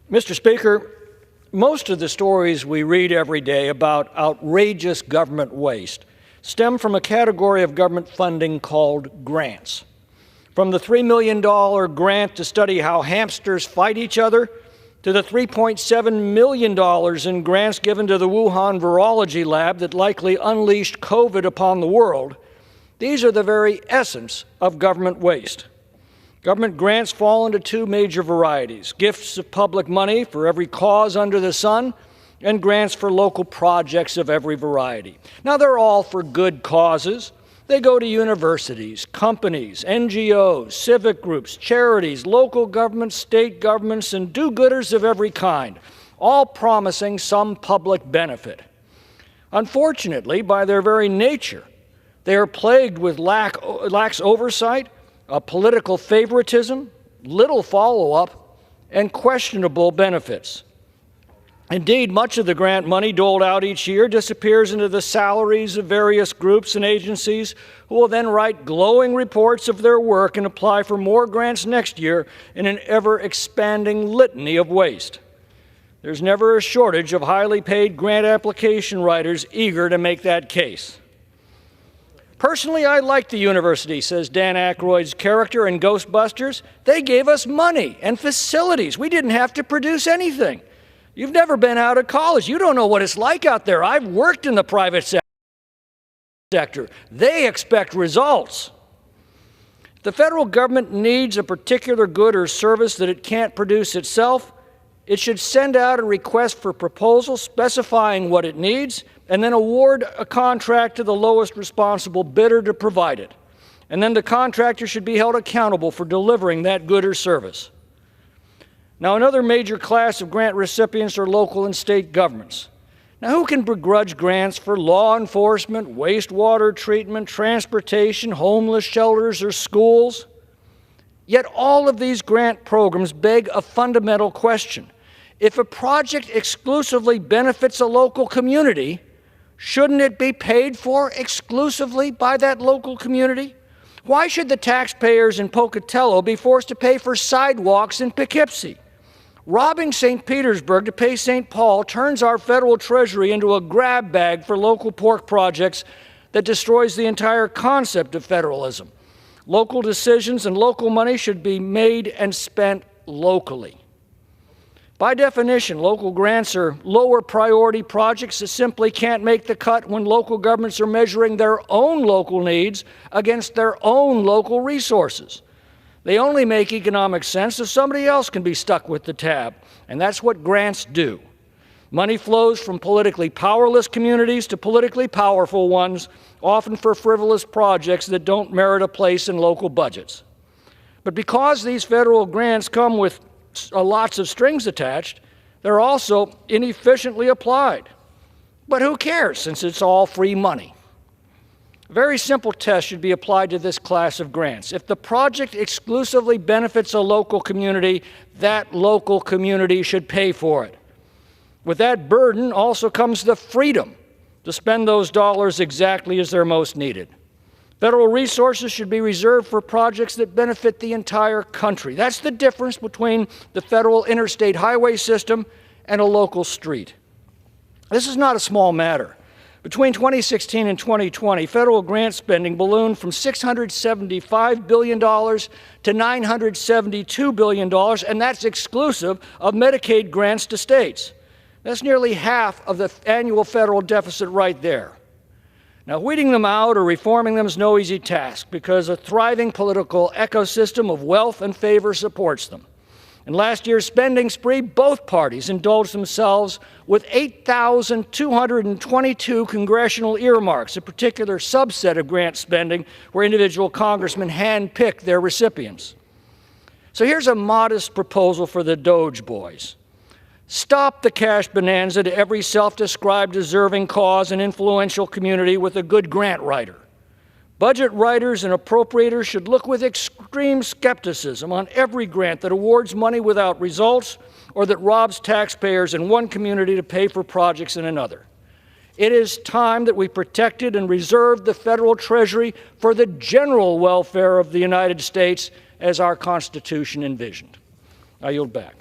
Mr. Speaker, most of the stories we read every day about outrageous government waste stem from a category of government funding called grants. From the $3 million grant to study how hamsters fight each other, to the $3.7 million in grants given to the Wuhan virology lab that likely unleashed COVID upon the world, these are the very essence of government waste. Government grants fall into two major varieties: gifts of public money for every cause under the sun, and grants for local projects of every variety. Now, they're all for good causes. They go to universities, companies, NGOs, civic groups, charities, local governments, state governments, and do-gooders of every kind, all promising some public benefit. Unfortunately, by their very nature, they are plagued with lax oversight, political favoritism, little follow-up, and questionable benefits. Indeed, much of the grant money doled out each year disappears into the salaries of various groups and agencies who will then write glowing reports of their work and apply for more grants next year in an ever-expanding litany of waste. There's never a shortage of highly paid grant application writers eager to make that case. Personally, I like the university, says Dan Aykroyd's character in Ghostbusters. They gave us money and facilities. We didn't have to produce anything. You've never been out of college. You don't know what it's like out there. I've worked in the private sector. They expect results. If the federal government needs a particular good or service that it can't produce itself, it should send out a request for proposal specifying what it needs and then award a contract to the lowest responsible bidder to provide it. And then the contractor should be held accountable for delivering that good or service. Now, another major class of grant recipients are local and state governments. Now, who can begrudge grants for law enforcement, wastewater treatment, transportation, homeless shelters, or schools? Yet all of these grant programs beg a fundamental question. If a project exclusively benefits a local community, shouldn't it be paid for exclusively by that local community? Why should the taxpayers in Pocatello be forced to pay for sidewalks in Poughkeepsie? Robbing St. Petersburg to pay St. Paul turns our federal treasury into a grab bag for local pork projects that destroys the entire concept of federalism. Local decisions and local money should be made and spent locally. By definition, local grants are lower priority projects that simply can't make the cut when local governments are measuring their own local needs against their own local resources. They only make economic sense if somebody else can be stuck with the tab, and that's what grants do. Money flows from politically powerless communities to politically powerful ones, often for frivolous projects that don't merit a place in local budgets. But because these federal grants come with lots of strings attached, they're also inefficiently applied. But who cares, since it's all free money? A very simple test should be applied to this class of grants. If the project exclusively benefits a local community, that local community should pay for it. With that burden also comes the freedom to spend those dollars exactly as they're most needed. Federal resources should be reserved for projects that benefit the entire country. That's the difference between the federal interstate highway system and a local street. This is not a small matter. Between 2016 and 2020, federal grant spending ballooned from $675 billion to $972 billion, and that's exclusive of Medicaid grants to states. That's nearly half of the annual federal deficit right there. Now, weeding them out or reforming them is no easy task because a thriving political ecosystem of wealth and favor supports them. In last year's spending spree, both parties indulged themselves with 8,222 congressional earmarks, a particular subset of grant spending where individual congressmen handpick their recipients. So here's a modest proposal for the DOGE boys. Stop the cash bonanza to every self-described deserving cause and influential community with a good grant writer. Budget writers and appropriators should look with extreme skepticism on every grant that awards money without results or that robs taxpayers in one community to pay for projects in another. It is time that we protected and reserved the federal treasury for the general welfare of the United States as our Constitution envisioned. I yield back.